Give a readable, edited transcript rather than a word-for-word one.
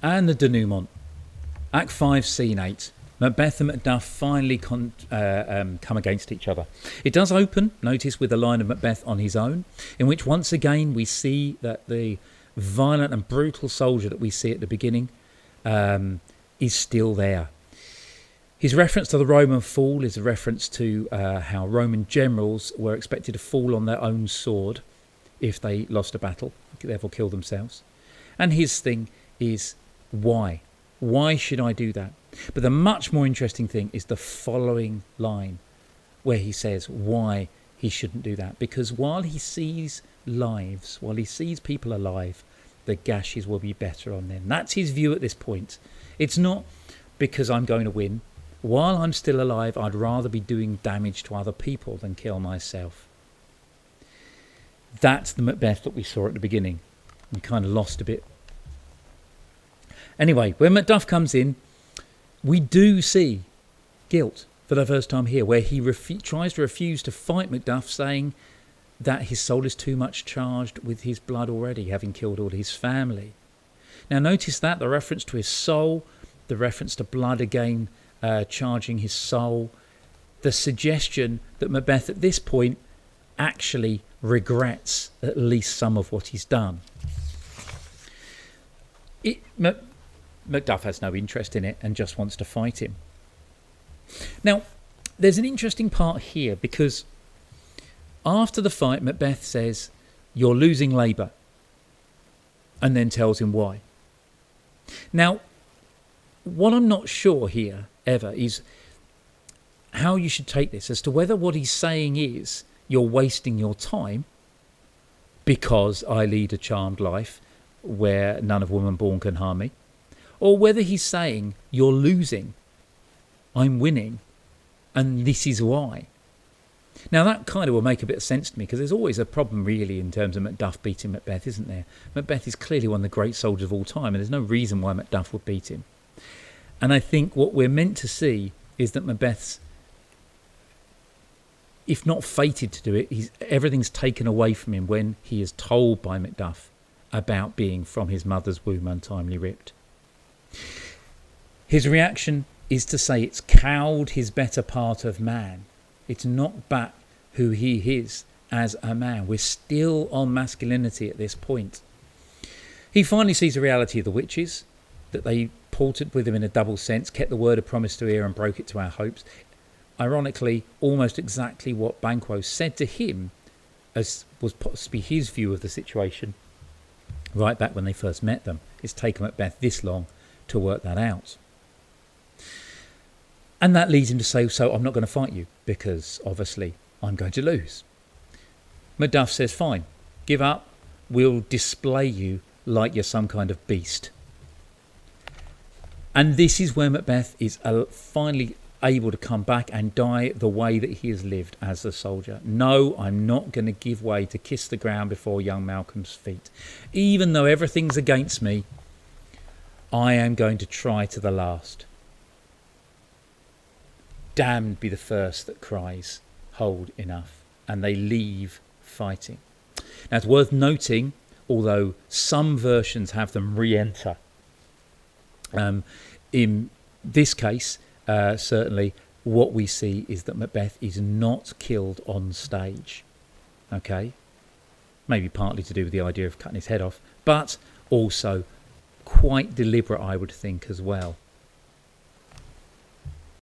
And the denouement. Act 5, Scene 8. Macbeth and Macduff finally come against each other. It does open, notice, with a line of Macbeth on his own, in which once again we see that the violent and brutal soldier that we see at the beginning is still there. His reference to the Roman fall is a reference to how Roman generals were expected to fall on their own sword if they lost a battle, therefore kill themselves. And his thing is, why? Why should I do that? But the much more interesting thing is the following line where he says why he shouldn't do that. Because while he sees lives, while he sees people alive, the gashes will be better on them. That's his view at this point. It's not because I'm going to win. While I'm still alive, I'd rather be doing damage to other people than kill myself. That's the Macbeth that we saw at the beginning. We kind of lost a bit. Anyway, when Macduff comes in, we do see guilt for the first time here, where he tries to refuse to fight Macduff, saying that his soul is too much charged with his blood already, having killed all his family. Now notice that, the reference to his soul, the reference to blood again, charging his soul, the suggestion that Macbeth at this point actually regrets at least some of what he's done. Macduff has no interest in it and just wants to fight him. Now, there's an interesting part here, because after the fight, Macbeth says, "You're losing labour," and then tells him why. Now, what I'm not sure here ever is how you should take this, as to whether what he's saying is, you're wasting your time because I lead a charmed life where none of woman born can harm me, or whether he's saying you're losing, I'm winning, and this is why. Now that kind of will make a bit of sense to me, because there's always a problem really in terms of Macduff beating Macbeth, isn't there? Macbeth is clearly one of the great soldiers of all time, and there's no reason why Macduff would beat him. And I think what we're meant to see is that Macbeth's, if not fated to do it, everything's taken away from him when he is told by Macduff about being from his mother's womb untimely ripped. His reaction is to say it's cowed his better part of man. It's not back who he is as a man. We're still on masculinity at this point. He finally sees the reality of the witches, that they ported with him in a double sense, kept the word of promise to hear and broke it to our hopes. Ironically, almost exactly what Banquo said to him, as was possibly his view of the situation right back when they first met them. It's taken Macbeth this long to work that out. And that leads him to say, so I'm not going to fight you, because obviously I'm going to lose. Macduff says, fine, give up, we'll display you like you're some kind of beast. And this is where Macbeth is finally able to come back and die the way that he has lived as a soldier. No, I'm not going to give way to kiss the ground before young Malcolm's feet. Even though everything's against me, I am going to try to the last. Damned be the first that cries, hold enough. And they leave fighting. Now it's worth noting, although some versions have them re-enter, in this case, certainly what we see is that Macbeth is not killed on stage. Okay? Maybe partly to do with the idea of cutting his head off, but also quite deliberate, I would think, as well.